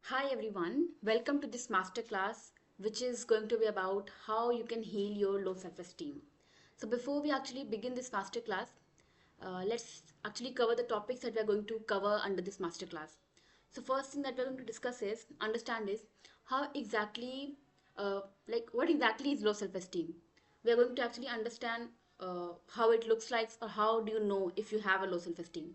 Hi everyone, welcome to this masterclass, which is going to be about how you can heal your low self esteem. So, before we actually begin this masterclass, let's actually cover the topics that we are going to cover under this masterclass. So, first thing that we're going to discuss is understand is how exactly, what exactly is low self esteem. We are going to actually understand how it looks like, or how do you know if you have a low self esteem.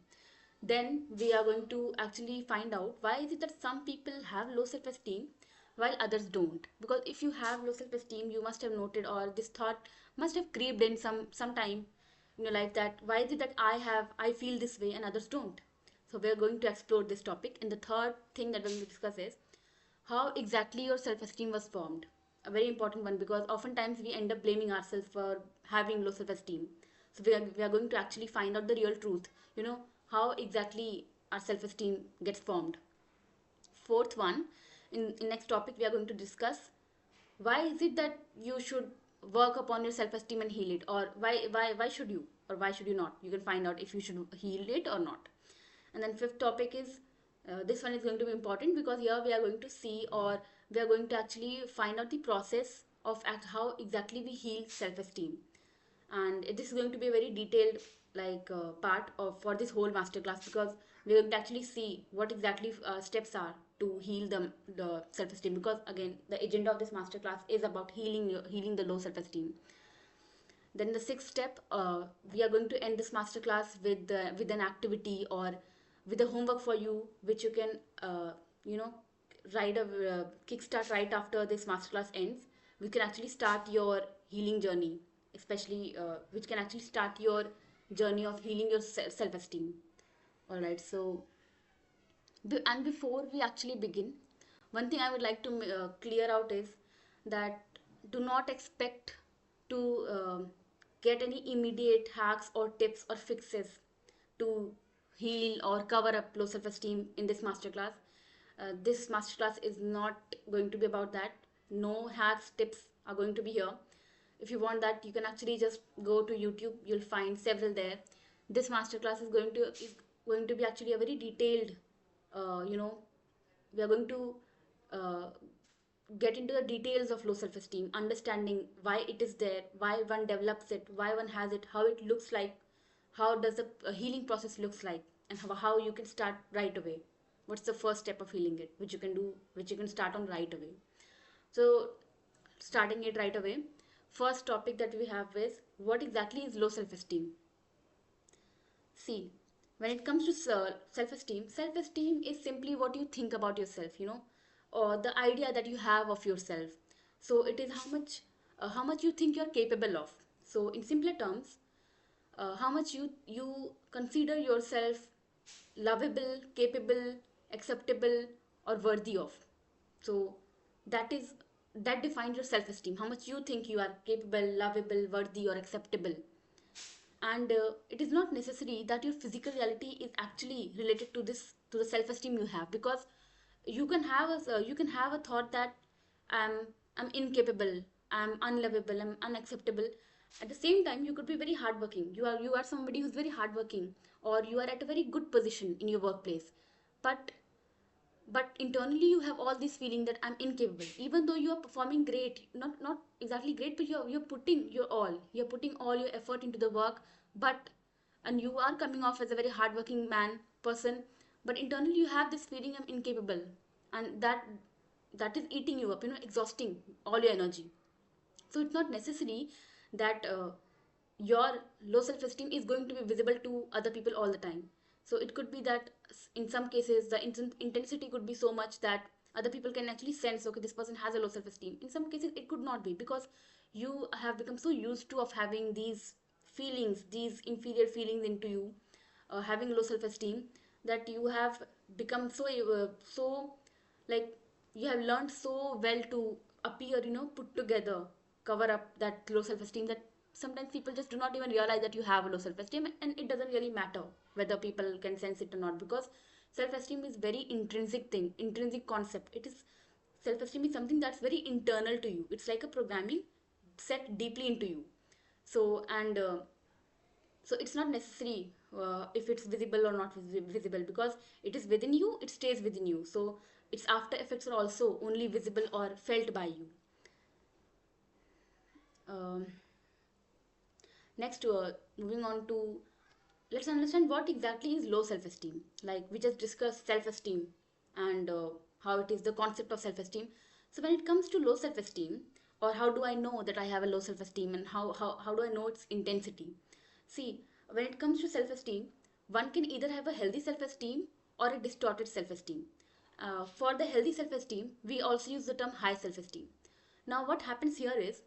Then we are going to actually find out why is it that some people have low self-esteem while others don't. Because if you have low self-esteem, you must have noted, or this thought must have creeped in some time in your life, that why is it that I feel this way and others don't. So we are going to explore this topic. And the third thing that we're going to discuss is how exactly your self-esteem was formed. A very important one, because oftentimes we end up blaming ourselves for having low self-esteem. So we are going to actually find out the real truth, how exactly our self-esteem gets formed. Fourth one, in next topic we are going to discuss why is it that you should work upon your self-esteem and heal it, or why should you, or why should you not. You can find out if you should heal it or not. And then fifth topic is, this one is going to be important, because here we are going to see, or we are going to actually find out the process of how exactly we heal self-esteem. And this is going to be a very detailed part of for this whole masterclass, because we're going to actually see what exactly steps are to heal the self-esteem, because again the agenda of this masterclass is about healing the low self-esteem. Then the sixth step, we are going to end this masterclass with an activity, or with a homework for you, which you can you know write a kickstart right after this masterclass ends. We can actually start your healing journey, especially which can actually start your journey of healing your self-esteem. All right, so and before we actually begin, one thing I would like to clear out is that do not expect to get any immediate hacks or tips or fixes to heal or cover up low self-esteem in this masterclass. This masterclass is not going to be about that. No hacks, tips are going to be here. If you want that, you can actually just go to YouTube. You'll find several there. This masterclass is going to be actually a very detailed, uh, you know, we are going to uh, get into the details of low self-esteem, understanding why it is there, why one develops it, why one has it, how it looks like, how does the healing process looks like, and how you can start right away. What's the first step of healing it, which you can do, which you can start on right away. So, starting it right away, first topic that we have is what exactly is low self-esteem. See, when it comes to self-esteem is simply what you think about yourself, or the idea that you have of yourself. So it is how much you think you're capable of. So in simpler terms, how much you consider yourself lovable, capable, acceptable, or worthy of. So that is that defines your self-esteem. How much you think you are capable, lovable, worthy, or acceptable. And it is not necessary that your physical reality is actually related to this, to the self-esteem you have, because you can have a thought that i'm I'm incapable, I'm unlovable, I'm unacceptable. At the same time, you could be very hardworking. You are somebody who's very hardworking, or you are at a very good position in your workplace, but internally you have all this feeling that I'm incapable, even though you are performing great, not exactly great, but you're putting you're putting all your effort into the work, but and you are coming off as a very hardworking person, but internally you have this feeling I'm incapable, and that is eating you up, exhausting all your energy. So it's not necessary that your low self-esteem is going to be visible to other people all the time. So it could be that in some cases the intensity could be so much that other people can actually sense, okay, this person has a low self-esteem. In some cases it could not be, because you have become so used to of having these feelings, these inferior feelings into you, having low self-esteem, that you have become so like you have learned so well to appear, put together, cover up that low self-esteem, that sometimes people just do not even realize that you have a low self-esteem, and it doesn't really matter whether people can sense it or not, because self-esteem is very intrinsic thing, intrinsic concept. It is Self-esteem is something that's very internal to you. It's like a programming set deeply into you. So and so it's not necessary if it's visible or not visible, because it is within you, it stays within you. So its after effects are also only visible or felt by you. um, Next, moving on to, let's understand what exactly is low self-esteem. Like we just discussed self-esteem and how it is the concept of self-esteem. So when it comes to low self-esteem, or how do I know that I have a low self-esteem, and how do I know its intensity? See, when it comes to self-esteem, one can either have a healthy self-esteem or a distorted self-esteem. For the healthy self-esteem, we also use the term high self-esteem. Now, what happens here is,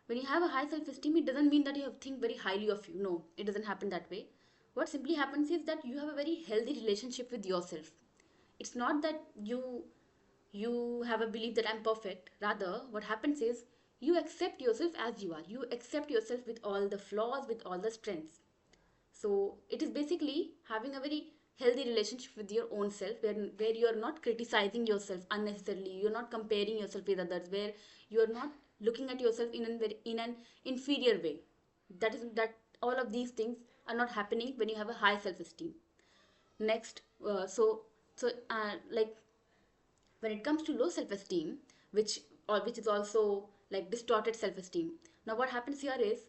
when you have a high self-esteem, it doesn't mean that you think very highly of you. No, it doesn't happen that way. What simply happens is that you have a very healthy relationship with yourself. It's not that you have a belief that I'm perfect. Rather, what happens is you accept yourself as you are. You accept yourself with all the flaws, with all the strengths. So it is basically having a very healthy relationship with your own self, where you are not criticizing yourself unnecessarily, you're not comparing yourself with others, where you're not looking at yourself in an inferior way. That all of these things are not happening when you have a high self-esteem. Next, like when it comes to low self-esteem, which is also like distorted self-esteem. Now what happens here is,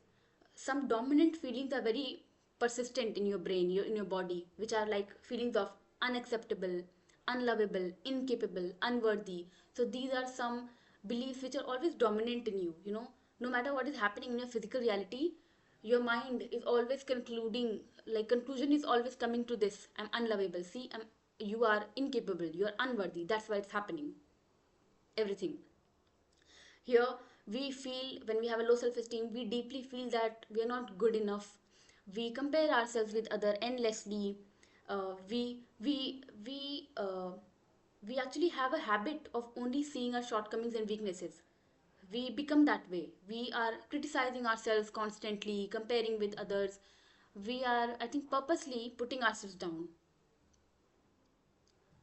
some dominant feelings are very persistent in your brain, in your body, which are like feelings of unacceptable, unlovable, incapable, unworthy. So these are some beliefs which are always dominant in you. No matter what is happening in your physical reality, your mind is always concluding, like conclusion is always coming to this: I'm unlovable, see, you are incapable, you are unworthy, that's why it's happening, everything. Here we feel, when we have a low self-esteem, we deeply feel that we are not good enough. We compare ourselves with other endlessly. We actually have a habit of only seeing our shortcomings and weaknesses. We become that way. We are criticizing ourselves constantly, comparing with others. We are, I think, purposely putting ourselves down.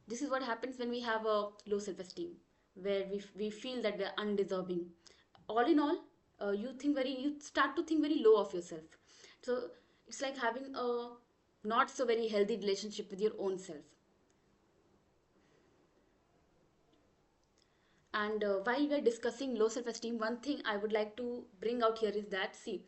This is what happens when we have a low self-esteem, where we feel that we're undeserving. All in all, you start to think very low of yourself. So it's like having a not so very healthy relationship with your own self. And while we're discussing low self esteem, one thing I would like to bring out here is that, see,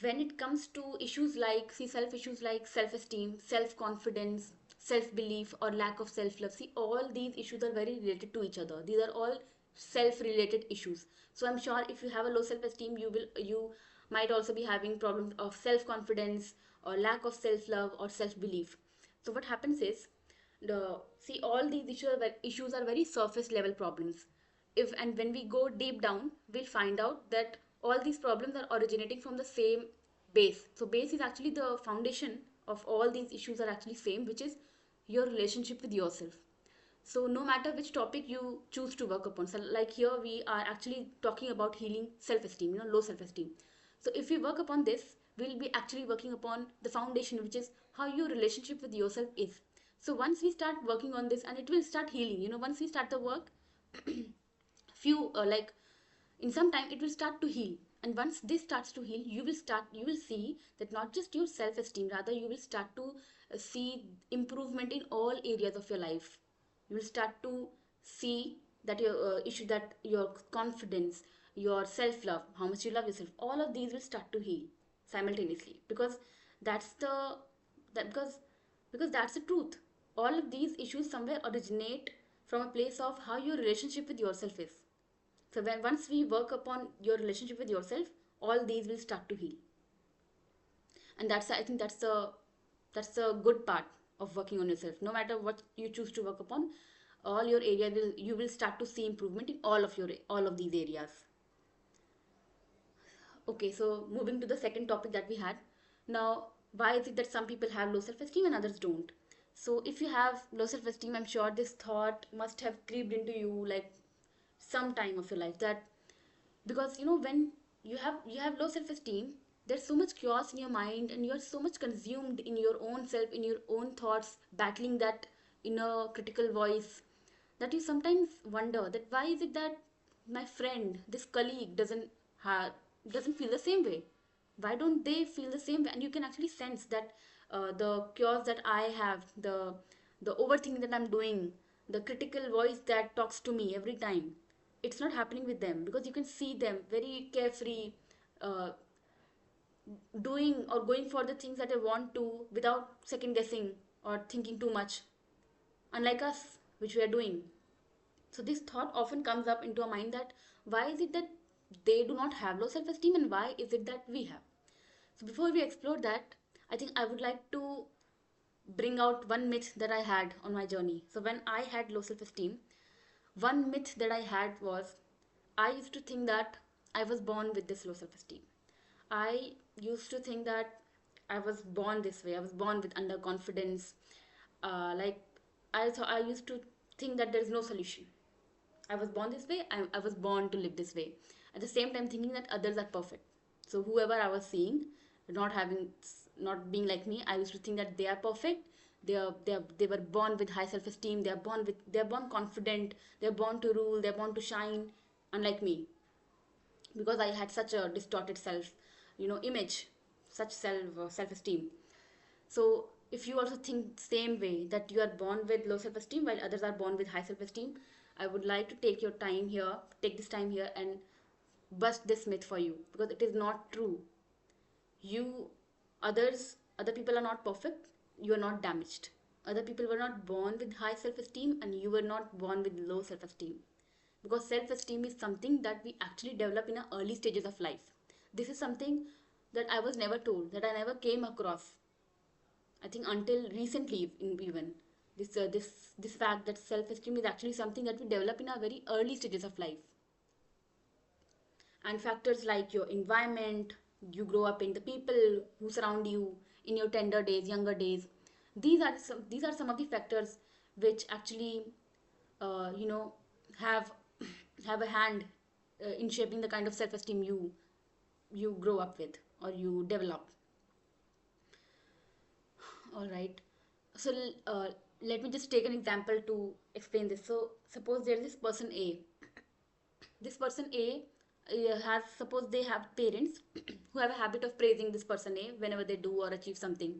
when it comes to issues like, see, self issues like self esteem, self confidence, self belief, or lack of self love, see, all these issues are very related to each other. These are all self related issues. So I'm sure if you have a low self esteem, you might also be having problems of self confidence, or lack of self love, or self belief. So what happens is, see, all these issues are very surface level problems. If and when we go deep down, we'll find out that all these problems are originating from the same base. So base is actually the foundation of all these issues, are actually same, which is your relationship with yourself. So no matter which topic you choose to work upon, so like here we are actually talking about healing self-esteem, low self-esteem. So if we work upon this, we'll be actually working upon the foundation, which is how your relationship with yourself is. So once we start working on this, and it will start healing, once we start the work, few like in some time it will start to heal. And once this starts to heal, you will see that not just your self esteem, rather you will start to see improvement in all areas of your life. You will start to see that your issue, that your confidence, your self love, how much you love yourself, all of these will start to heal simultaneously, because that's the that because that's the truth. All of these issues somewhere originate from a place of how your relationship with yourself is. So when once we work upon your relationship with yourself, all these will start to heal. And I think that's the good part of working on yourself. No matter what you choose to work upon, all your area will you will start to see improvement in all of these areas. Okay, so moving to the second topic that we had. Now, why is it that some people have low self-esteem and others don't? So if you have low self-esteem, I'm sure this thought must have creeped into you like some time of your life, that because when you have low self-esteem, there's so much chaos in your mind, and you're so much consumed in your own self, in your own thoughts, battling that inner critical voice, that you sometimes wonder that why is it that my friend, this colleague, have doesn't feel the same way. Why don't they feel the same way? And you can actually sense that the chaos that I have, the overthinking that I'm doing, the critical voice that talks to me every time, it's not happening with them, because you can see them very carefree, uh, doing or going for the things that they want to without second guessing or thinking too much, unlike us, which we are doing. So this thought often comes up into our mind, that why is it that they do not have low self-esteem, and why is it that we have? So before we explore that, I think I would like to bring out one myth that I had on my journey. So when I had low self-esteem, one myth that I had was, I used to think that I was born with this low self-esteem. I used to think that I was born this way. I was born with underconfidence. Like I used to think that there is no solution. I was born this way. I was born to live this way. At the same time, thinking that others are perfect. So whoever I was seeing, not having, not being like me, I used to think that they are perfect. They were born with high self-esteem. They are born confident. They are born to rule. They are born to shine, unlike me, because I had such a distorted self, image, such self-esteem. So if you also think same way, that you are born with low self-esteem while others are born with high self-esteem, I would like to take this time here and bust this myth for you, because it is not true. You, other people are not perfect. You are not damaged. Other people were not born with high self-esteem, and you were not born with low self-esteem, because self-esteem is something that we actually develop in the early stages of life. This is something that I was never told, that I never came across, I think, until recently, even this fact that self-esteem is actually something that we develop in our very early stages of life. And factors like your environment, you grow up in, the people who surround you in your tender days, younger days, these are some of the factors which actually, uh, you know have have a hand in shaping the kind of self-esteem you grow up with or you develop. All right. So let me just take an example to explain this. So suppose there is this person A. This person A has, suppose they have parents who have a habit of praising this person A whenever they do or achieve something.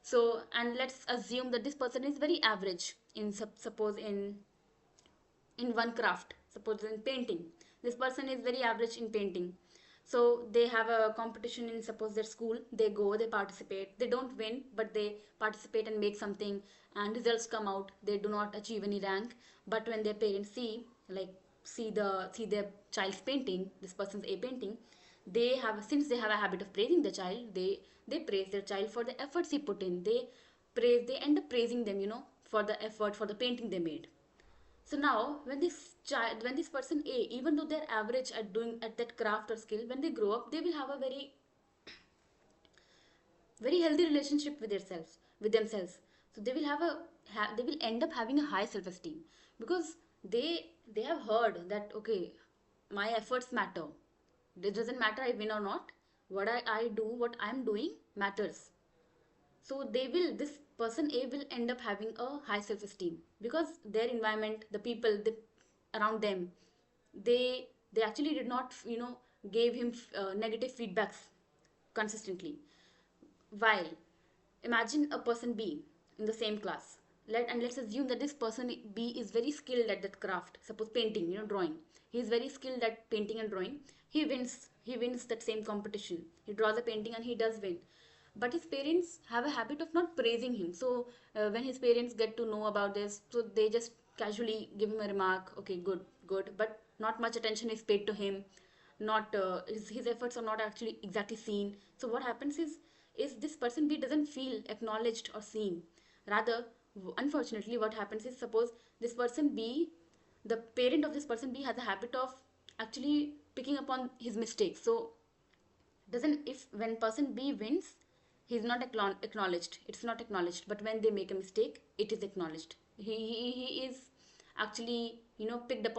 So, and let's assume that this person is very average in, suppose in one craft, suppose in painting. This person is very average in painting. So they have a competition in, suppose, their school. They go, they participate, they don't win, but they participate and make something, and results come out, they do not achieve any rank. But when their parents see, like, see their child's painting, this person's a painting, they have, since they have a habit of praising the child, they praise their child for the efforts he put in. They end up praising them, for the effort, for the painting they made. So now, when this person A, even though they're average at doing at that craft or skill, when they grow up, they will have a very healthy relationship with themselves. So they will they will end up having a high self-esteem, because they have heard that, okay, my efforts matter. It doesn't matter I win or not. I do, what I'm doing matters. So this person A will end up having a high self-esteem, because their environment, the people around them, they actually did not, gave him negative feedbacks consistently. While, imagine a person B in the same class. Let's assume that this person B is very skilled at that craft. Suppose painting, drawing. He is very skilled at painting and drawing. He wins that same competition. He draws a painting and he does win. But his parents have a habit of not praising him. So when his parents get to know about this, so they just casually give him a remark, okay, good, good, but not much attention is paid to him. Not his efforts are not actually exactly seen. So what happens is this person B doesn't feel acknowledged or seen. Rather, unfortunately, what happens is, suppose this person B, the parent of this person B has a habit of actually picking upon his mistakes. So doesn't if when person B wins, he's not acknowledged. It's not acknowledged. But when they make a mistake, it is acknowledged. He is actually, picked up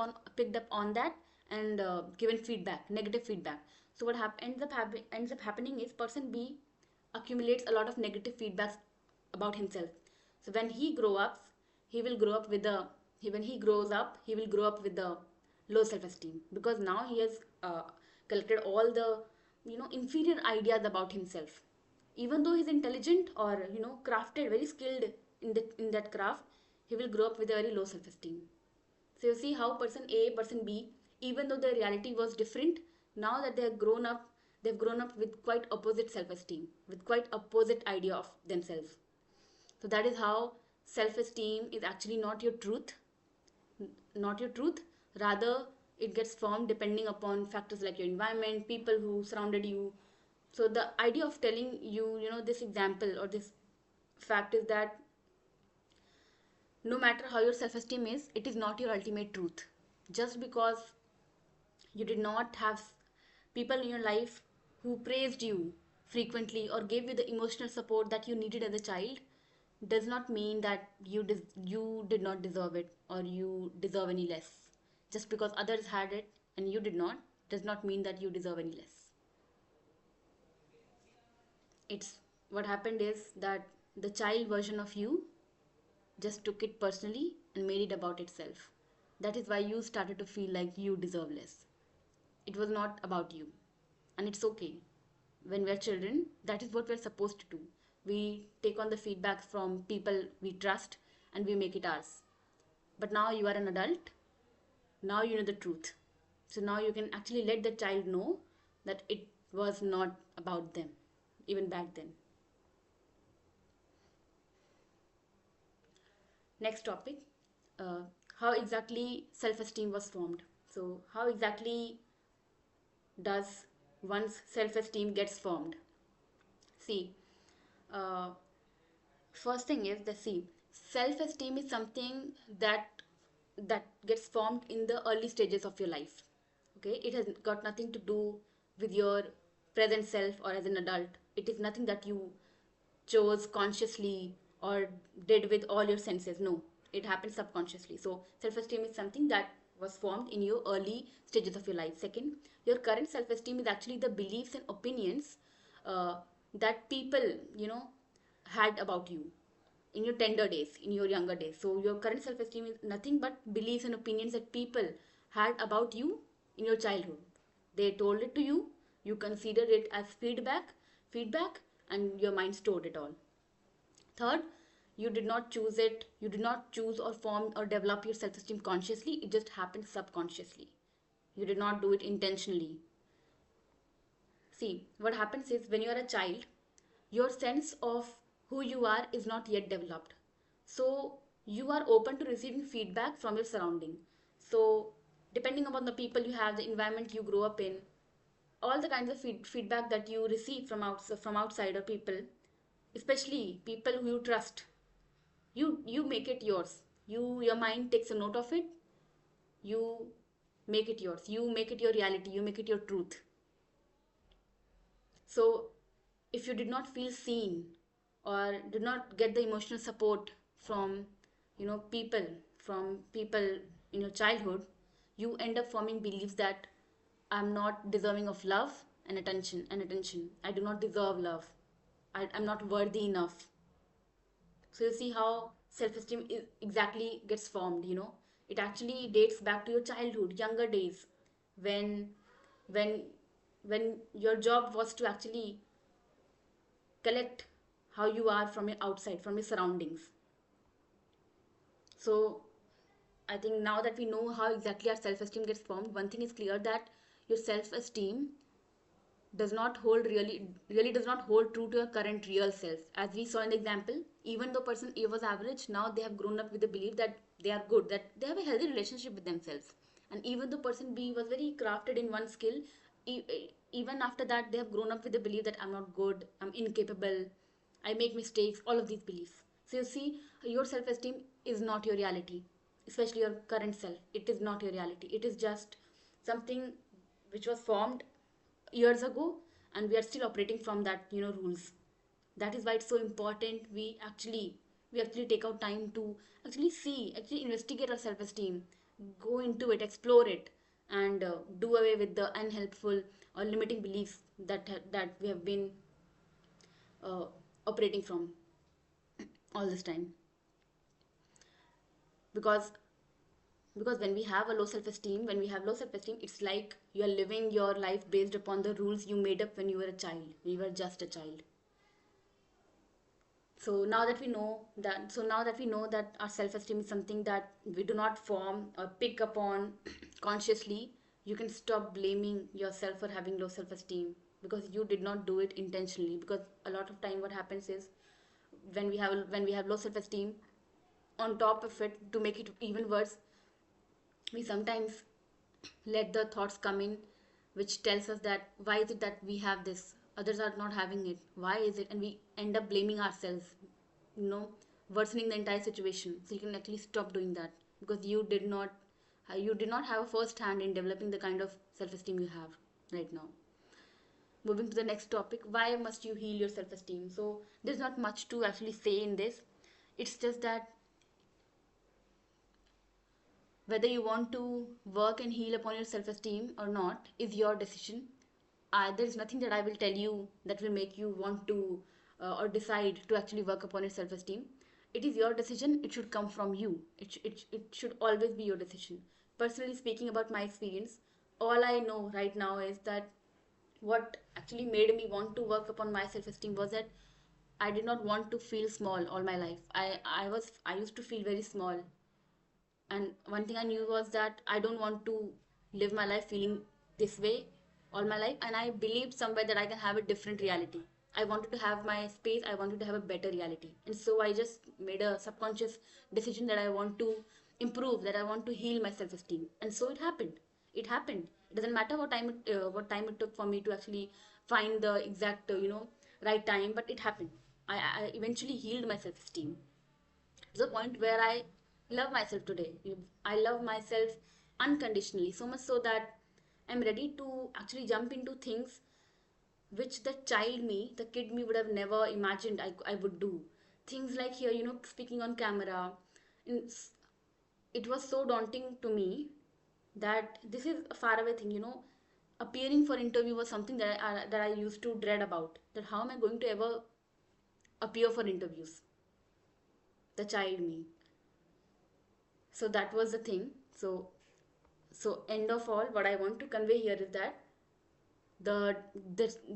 on that, and given feedback, negative feedback. So what ends up happening is, person B accumulates a lot of negative feedbacks about himself. So when he grow up, he will grow up with the when he grows up, he will grow up with the low self-esteem, because now he has collected all the inferior ideas about himself. Even though he's intelligent or crafted, very skilled in that craft, he will grow up with a very low self-esteem. So you see how person A, person B, even though their reality was different, now that they have grown up, they've grown up with quite opposite self-esteem, with quite opposite idea of themselves. So that is how self-esteem is actually not your truth, not your truth. Rather, it gets formed depending upon factors like your environment, people who surrounded you. So the idea of telling you, this example or this fact is that no matter how your self-esteem is, it is not your ultimate truth. Just because you did not have people in your life who praised you frequently or gave you the emotional support that you needed as a child does not mean that you did not deserve it or you deserve any less. Just because others had it and you did not does not mean that you deserve any less. It's what happened is that the child version of you just took it personally and made it about itself. That is why you started to feel like you deserve less. It was not about you. And it's okay. When we're children, that is what we're supposed to do. We take on the feedback from people we trust and we make it ours. But now you are an adult. Now you know the truth. So now you can actually let the child know that it was not about them, even back then. Next topic, how exactly self-esteem was formed. So how exactly does one's self-esteem gets formed? See, uh, first thing is the see, self-esteem is something that gets formed in the early stages of your life. Okay, it has got nothing to do with your present self or as an adult. It is nothing that you chose consciously or did with all your senses. No, it happens subconsciously. So self-esteem is something that was formed in your early stages of your life. Second, your current self-esteem is actually the beliefs and opinions uh, that people had about you in your tender days, in your younger days. So your current self-esteem is nothing but beliefs and opinions that people had about you in your childhood. They told it to you, you considered it as feedback, and your mind stored it all. Third, you did not choose it, you did not choose or form or develop your self-esteem consciously, it just happened subconsciously. You did not do it intentionally. See, what happens is when you are a child, your sense of who you are is not yet developed. So you are open to receiving feedback from your surrounding. So depending upon the people you have, the environment you grow up in, all the kinds of feedback that you receive from outside or people, especially people who you trust, you make it yours. Your mind takes a note of it. You make it yours. You make it your reality. You make it your truth. So, if you did not feel seen or did not get the emotional support from, people, from people in your childhood, you end up forming beliefs that I'm not deserving of love and attention. I do not deserve love. I'm not worthy enough. So you see how self-esteem is exactly gets formed, It actually dates back to your childhood, younger days, when when when your job was to actually collect how you are from your outside, from your surroundings. So I think now that we know how exactly our self-esteem gets formed, one thing is clear that your self-esteem does not hold really does not hold true to your current real self. As we saw in the example, even though person A was average, now they have grown up with the belief that they are good, that they have a healthy relationship with themselves. And even though person B was very crafted in one skill, even after that they have grown up with the belief that I'm not good, I'm incapable, I make mistakes, all of these beliefs. So you see, your self-esteem is not your reality, especially your current self. It is not your reality. It is just something which was formed years ago, and we are still operating from that rules. That is why it's so important we actually take out time to actually investigate our self-esteem, go into it, explore it, and do away with the unhelpful or limiting beliefs that we have been uh, operating from all this time. Because because when we have a low self-esteem, it's like you are living your life based upon the rules you made up when you were a child, when you were just a child. So now that we know that our self-esteem is something that we do not form or pick upon consciously, you can stop blaming yourself for having low self-esteem, because you did not do it intentionally. Because a lot of time what happens is, when we have low self-esteem, on top of it, to make it even worse, we sometimes let the thoughts come in which tells us that why is it that we have this, others are not having it, why is it, and we end up blaming ourselves, you know worsening the entire situation. So you can actually stop doing that, because you did not have a first hand in developing the kind of self-esteem you have right now. Moving to the next topic, why must you heal your self-esteem? So there's not much to actually say in this. It's just that whether you want to work and heal upon your self esteem or not is your decision. There is nothing that I will tell you that will make you want to or decide to actually work upon your self esteem. It is your decision, it should come from you. It should always be your decision. Personally speaking, about my experience, all I know right now is that what actually made me want to work upon my self esteem was that I did not want to feel small all my life. I used to feel very small, and one thing I knew was that I don't want to live my life feeling this way all my life. And I believed somewhere that I can have a different reality. I wanted to have my space, I wanted to have a better reality. And so I just made a subconscious decision that I want to improve, that I want to heal my self esteem. And so it happened. It doesn't matter what time it took for me to actually find the exact right time, but it happened. I eventually healed my self esteem to the point where I love myself today. I love myself unconditionally, so much so that I'm ready to actually jump into things which the child me, the kid me, would have never imagined I would do. Things like here, speaking on camera. It was so daunting to me that this is a faraway thing. Appearing for interview was something that I used to dread about. That how am I going to ever appear for interviews? The child me. So that was the thing. So end of all, what I want to convey here is that the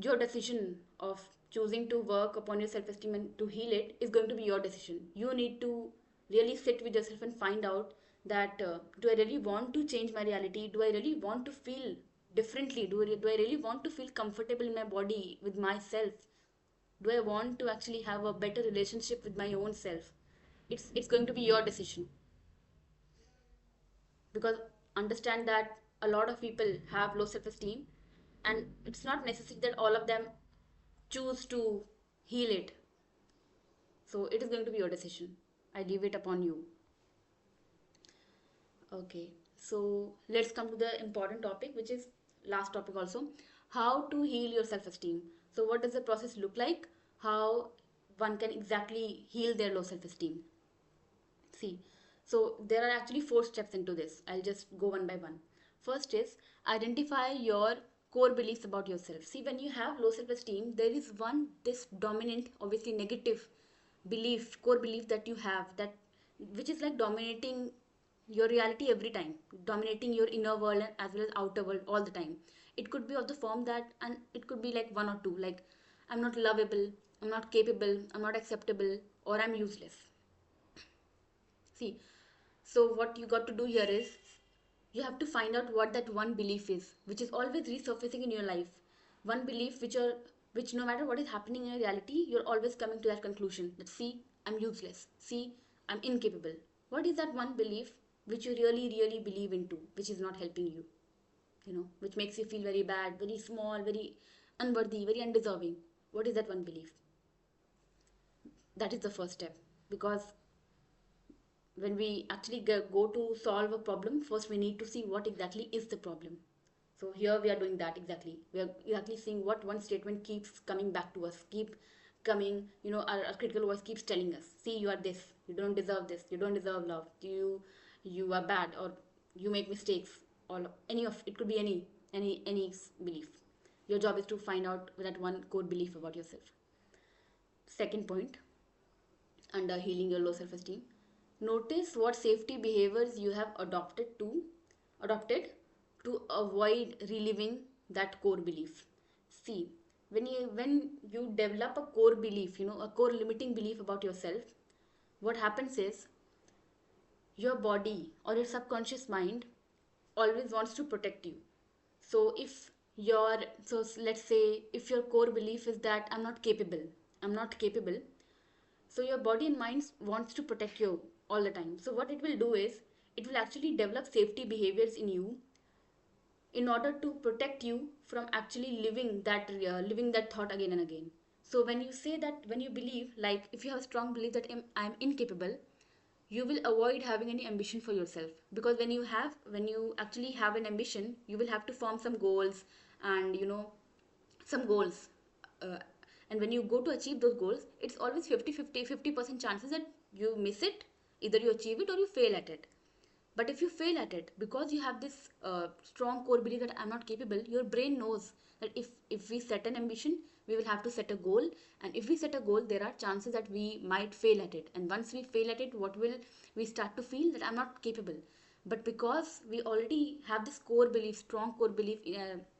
your decision of choosing to work upon your self-esteem and to heal it is going to be your decision. You need to really sit with yourself and find out that do I really want to change my reality? Do I really want to feel differently? Do I really want to feel comfortable in my body with myself? Do I want to actually have a better relationship with my own self? It's going to be your decision. Because understand that a lot of people have low self-esteem, and it's not necessary that all of them choose to heal it. So it is going to be your decision. I leave it upon you. Okay, so let's come to the important topic, which is last topic also: how to heal your self-esteem. So what does the process look like? How one can exactly heal their low self-esteem? See, so there are actually 4 steps into this. I'll just go one by one. First is identify your core beliefs about yourself. See, when you have low self esteem, there is one this dominant, obviously negative belief, core belief that you have, that which is like dominating your reality every time, dominating your inner world as well as outer world all the time. It could be of the form that, and it could be like one or two, like I'm not lovable, I'm not capable, I'm not acceptable, or I'm useless. See, so what you got to do here is you have to find out what that one belief is, which is always resurfacing in your life. One belief which no matter what is happening in your reality, you're always coming to that conclusion that see, I'm useless. See, I'm incapable. What is that one belief which you really, really believe into, which is not helping you? Which makes you feel very bad, very small, very unworthy, very undeserving. What is that one belief? That is the first step. Because when we actually go to solve a problem, first we need to see what exactly is the problem. So here we are doing that exactly. We are exactly seeing what one statement keeps coming back to us, keep coming, our critical voice keeps telling us, see, you are this, you don't deserve this, you don't deserve love, you are bad, or you make mistakes, or any of it could be any belief. Your job is to find out that one core belief about yourself. Second point, under healing your low self-esteem, notice what safety behaviors you have adopted to avoid reliving that core belief. See, when you develop a core belief, a core limiting belief about yourself, what happens is your body or your subconscious mind always wants to protect you. So if your so let's say if your core belief is that I'm not capable, so your body and mind wants to protect you all the time. So what it will do is it will actually develop safety behaviors in you in order to protect you from actually living that thought again and again. So when you say that, when you believe, like if you have a strong belief that I'm incapable, you will avoid having any ambition for yourself, because when you actually have an ambition, you will have to form some goals, and some goals, uh, and when you go to achieve those goals, it's always 50% chances that you miss it, either you achieve it or you fail at it. But if you fail at it, because you have this strong core belief that I'm not capable, your brain knows that if we set an ambition, we will have to set a goal, and if we set a goal, there are chances that we might fail at it. And once we fail at it, what will we start to feel? That I'm not capable. But because we already have this core belief, strong core belief,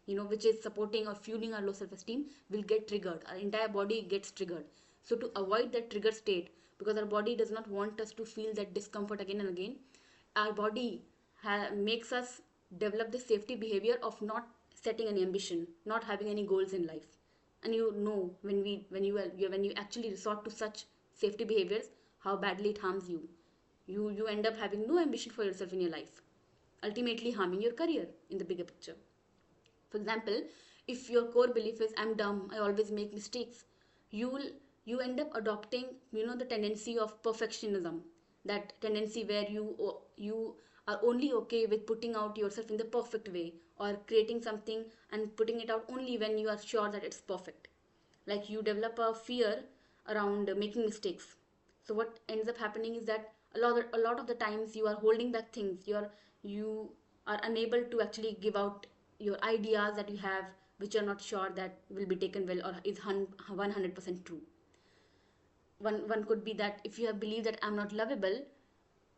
which is supporting or fueling our low self-esteem, will get triggered. Our entire body gets triggered. So to avoid that trigger state, because our body does not want us to feel that discomfort again and again, our body makes us develop the safety behavior of not setting any ambition, not having any goals in life. And when you actually resort to such safety behaviors, how badly it harms you. You end up having no ambition for yourself in your life, ultimately harming your career in the bigger picture. For example, if your core belief is I'm dumb, I always make mistakes, you will you end up adopting the tendency of perfectionism, that tendency where you are only okay with putting out yourself in the perfect way, or creating something and putting it out only when you are sure that it's perfect. Like you develop a fear around making mistakes. So what ends up happening is that a lot of the times you are holding back things. You are unable to actually give out your ideas that you have, which you're not sure that will be taken well or is 100% true. One could be that if you have believed that I'm not lovable,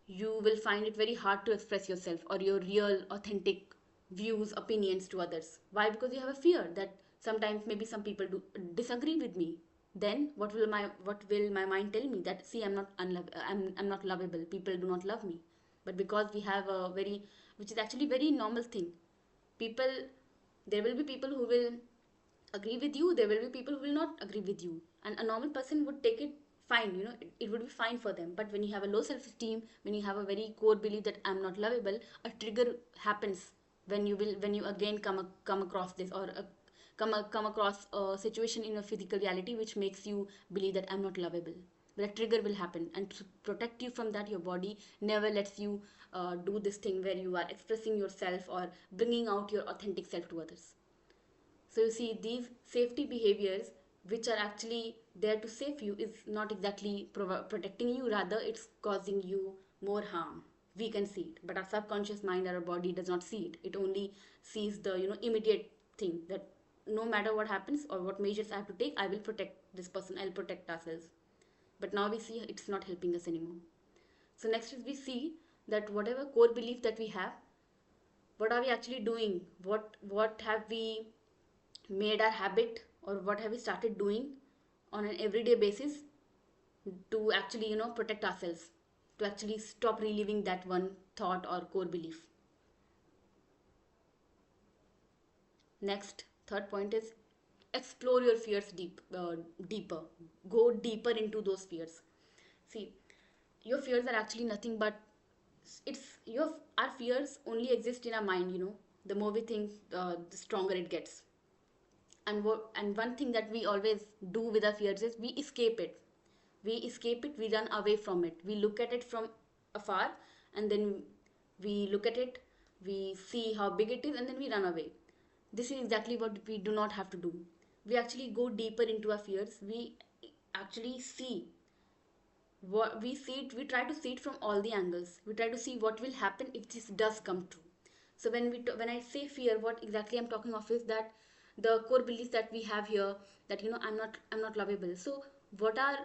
you will find it very hard to express yourself or your real authentic views, opinions to others. Why? Because you have a fear that sometimes maybe some people do disagree with me. Then what will my mind tell me? That see, I'm not lovable, people do not love me. But because we have a very, which is actually very normal thing, people, there will be people who will agree with you, there will be people who will not agree with you, and a normal person would take it fine, it would be fine for them. But when you have a low self-esteem, when you have a very core belief that I'm not lovable, a trigger happens when you again come across this, or come across a situation in a physical reality which makes you believe that I'm not lovable. But a trigger will happen, and to protect you from that, your body never lets you do this thing where you are expressing yourself or bringing out your authentic self to others. So you see, these safety behaviors, which are actually there to save you, is not exactly protecting you. Rather, it's causing you more harm. We can see it, but our subconscious mind, our body does not see it. It only sees the immediate thing, that no matter what happens or what measures I have to take, I will protect this person. I'll protect ourselves. But now we see it's not helping us anymore. So next is we see that whatever core belief that we have, what are we actually doing? What have we made our habit, or what have we started doing on an everyday basis to actually protect ourselves, to actually stop reliving that one thought or core belief. Next, third point is explore your fears deeper. Go deeper into those fears. See, your fears are actually nothing but, it's your our fears only exist in our mind. The more we think, the stronger it gets. And one thing that we always do with our fears is we run away from it, we look at it from afar, and then we look at it, we see how big it is, and then we run away. This is exactly what we do not have to do. We actually go deeper into our fears. We actually see what we see it, we try to see it from all the angles. We try to see what will happen if this does come true. So when I say fear, what exactly I'm talking of is that the core beliefs that we have here, that I'm not lovable. So what are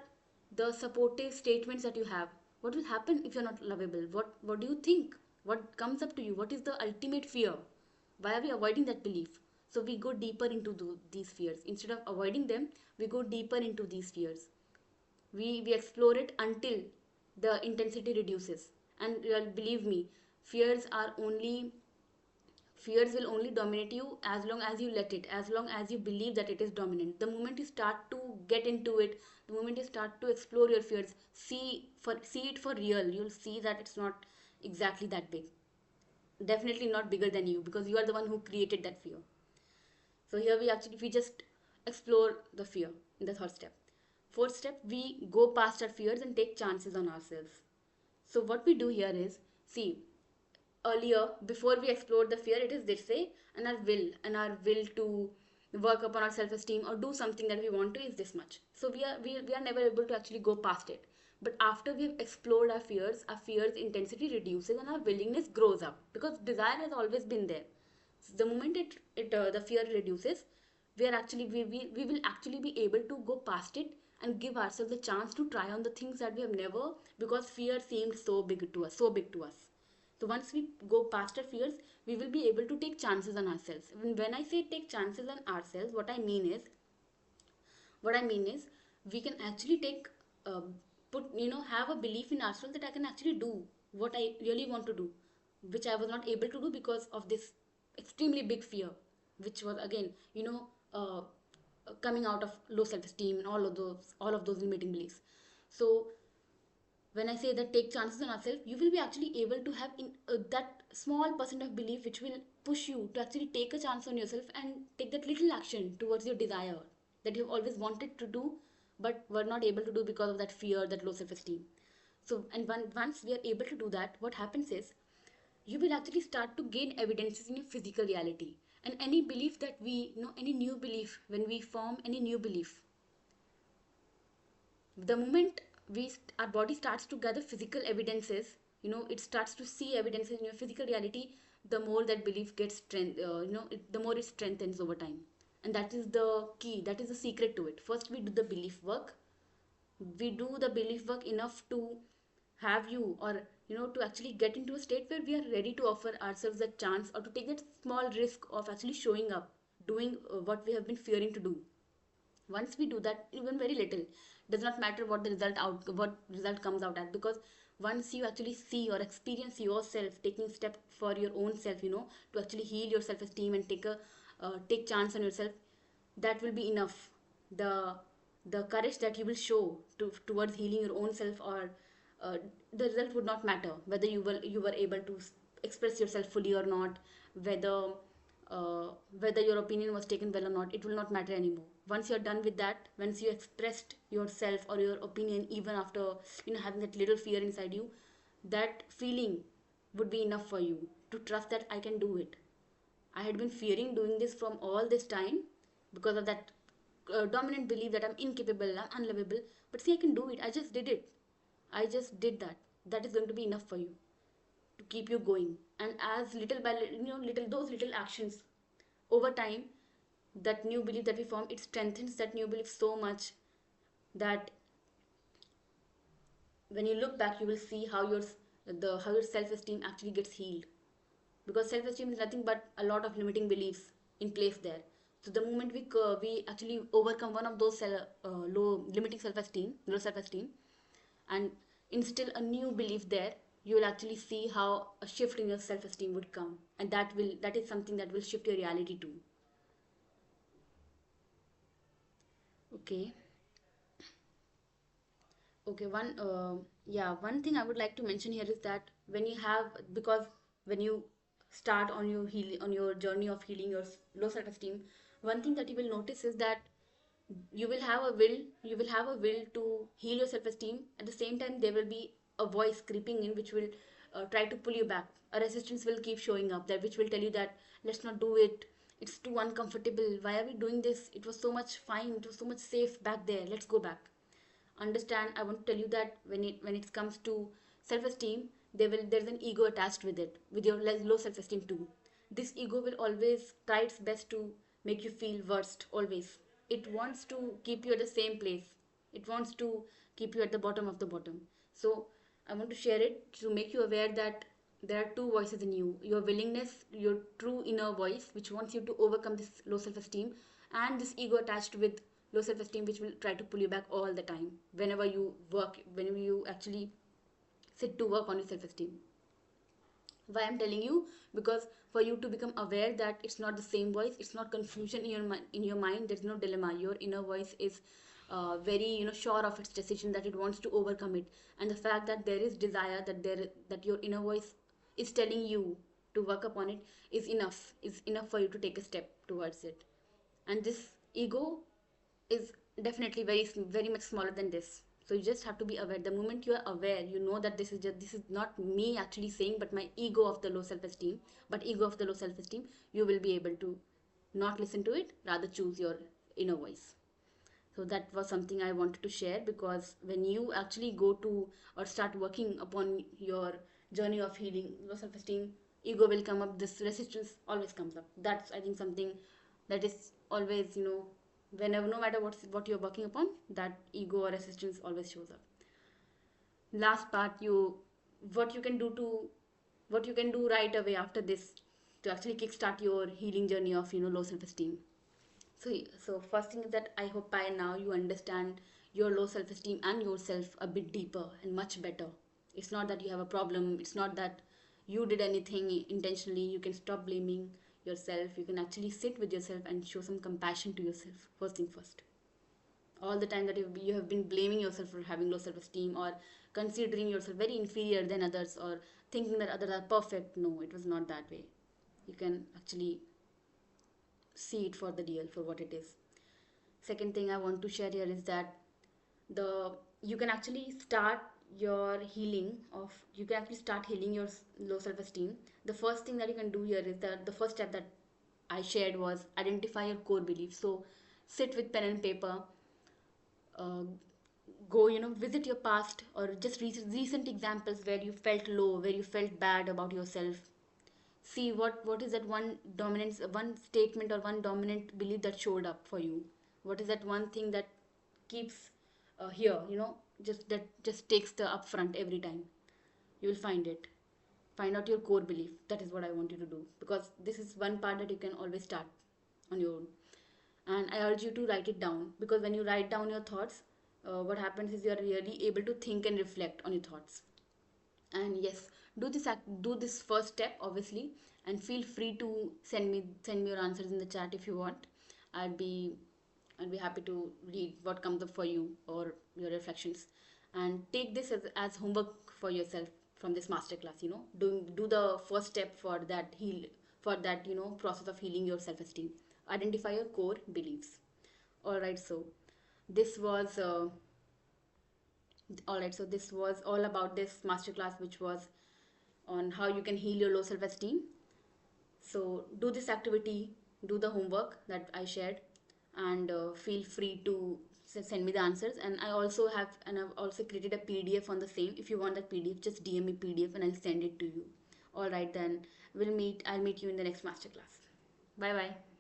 the supportive statements that you have? What will happen if you're not lovable? What do you think? What comes up to you? What is the ultimate fear? Why are we avoiding that belief? So we go deeper into these fears. Instead of avoiding them, we go deeper into these fears. We explore it until the intensity reduces. And believe me, fears are only fears will only dominate you as long as you let it, as long as you believe that it is dominant. The moment you start to get into it, the moment you start to explore your fears, see it for real, you'll see that it's not exactly that big. Definitely not bigger than you, because you are the one who created that fear. So here we just explore the fear in the third step. Fourth step, we go past our fears and take chances on ourselves. So what we do here is, see, earlier, before we explored the fear, it is this say, and our will to work upon our self-esteem or do something that we want to is this much. So we are never able to actually go past it. But after we've explored our fears intensity reduces and our willingness grows up, because desire has always been there. So the moment the fear reduces, we will actually be able to go past it and give ourselves a chance to try on the things that we have never, because fear seemed so big to us. So once we go past our fears, we will be able to take chances on ourselves. When I say take chances on ourselves, what I mean is we can actually take put have a belief in ourselves that I can actually do what I really want to do, which I was not able to do because of this extremely big fear, which was again coming out of low self-esteem and all of those limiting beliefs. So when I say that take chances on ourselves, you will be actually able to have that small percent of belief which will push you to actually take a chance on yourself and take that little action towards your desire that you've always wanted to do but were not able to do because of that fear, that low self-esteem. So, and once we are able to do that, what happens is you will actually start to gain evidences in your physical reality. And any belief that we know, any new belief, when we form any new belief, the moment our body starts to gather physical evidences, it starts to see evidences in your physical reality, the more that belief gets strength, the more it strengthens over time. And that is the key, that is the secret to it. First we do the belief work. We do the belief work enough to have you, or to actually get into a state where we are ready to offer ourselves a chance, or to take that small risk of actually showing up, doing what we have been fearing to do. Once we do that, even very little, does not matter what result comes out at, because once you actually see or experience yourself taking step for your own self, to actually heal your self-esteem and take chance on yourself, that will be enough. The courage that you will show towards healing your own self, or the result would not matter whether you were able to express yourself fully or not, whether whether your opinion was taken well or not. It will not matter anymore. Once you're done with that, once you expressed yourself or your opinion, even after having that little fear inside you, that feeling would be enough for you to trust that I can do it. I had been fearing doing this from all this time because of that dominant belief that I'm incapable, I'm unlovable. But see, I can do it. I just did it. I just did that. That is going to be enough for you to keep you going. And as little by little, those little actions over time, that new belief that we form, it strengthens that new belief so much that when you look back, you will see how your self-esteem actually gets healed, because self-esteem is nothing but a lot of limiting beliefs in place there. So the moment we actually overcome one of those low self-esteem, and instill a new belief there, you will actually see how a shift in your self-esteem would come, and that is something that will shift your reality too. Okay. Okay, one thing I would like to mention here is that because when you start on your journey of healing your low self-esteem, one thing that you will notice is that you will have a will to heal your self-esteem. At the same time, there will be a voice creeping in which will try to pull you back. A resistance will keep showing up, that which will tell you that let's not do it. It's too uncomfortable. Why are we doing this? It was so much fine. It was so much safe back there. Let's go back. Understand, I want to tell you that when it comes to self-esteem, there's an ego attached with it, with your low self-esteem too. This ego will always try its best to make you feel worst. Always it wants to keep you at the same place. It wants to keep you at the bottom of the bottom. So I want to share it to make you aware that there are two voices in you: your willingness, your true inner voice, which wants you to overcome this low self esteem, and this ego attached with low self esteem, which will try to pull you back all the time whenever you work, whenever you actually sit to work on your self esteem. Why I'm telling you? Because for you to become aware that it's not the same voice, it's not confusion in your mind, there's no dilemma. Your inner voice is very, sure of its decision, that it wants to overcome it. And the fact that there is desire, that your inner voice is telling you to work upon it, is enough for you to take a step towards it. And this ego is definitely very much smaller than this. So you just have to be aware. The moment you are aware, you know that this is not me actually saying, but my ego of the low self-esteem. But ego of the low self-esteem, you will be able to not listen to it, rather choose your inner voice. So that was something I wanted to share, because when you actually go to or start working upon your journey of healing low self-esteem, ego will come up, this resistance always comes up. That's, I think, something that is always, whenever, no matter what you're working upon, that ego or resistance always shows up. Last part, what you can do to what you can do right away after this to actually kickstart your healing journey of low self-esteem. So first thing is that I hope by now you understand your low self-esteem and yourself a bit deeper and much better. It's not that you have a problem. It's not that you did anything intentionally. You can stop blaming yourself. You can actually sit with yourself and show some compassion to yourself. First thing first. All the time that you have been blaming yourself for having low self-esteem, or considering yourself very inferior than others, or thinking that others are perfect. No, it was not that way. You can actually see it for the real, for what it is. Second thing I want to share here is that the you can actually start your healing of you can actually start healing your low self-esteem. The first thing that you can do here is that the first step that I shared was identify your core beliefs. So sit with pen and paper, uh, go, visit your past, or just recent examples where you felt low, where you felt bad about yourself. See what is that one statement or one dominant belief that showed up for you. What is that one thing that keeps here, just takes the upfront every time. You will find it. Find out your core belief. That is what I want you to do, because this is one part that you can always start on your own. And I urge you to write it down, because when you write down your thoughts, what happens is you are really able to think and reflect on your thoughts. And yes, do this first step, obviously, and feel free to send me your answers in the chat if you want. I'd be i'd be happy to read what comes up for you, or your reflections. And take this as homework for yourself from this masterclass. Do the first step for that process of healing your self-esteem. Identify your core beliefs. All right, so this was all right, so this was all about this masterclass, which was on how you can heal your low self-esteem. So do this activity, do the homework that I shared, and feel free to send me the answers. And I've also created a PDF on the same. If you want that PDF, just DM me PDF and I'll send it to you. All right, then I'll meet you in the next masterclass. Bye bye.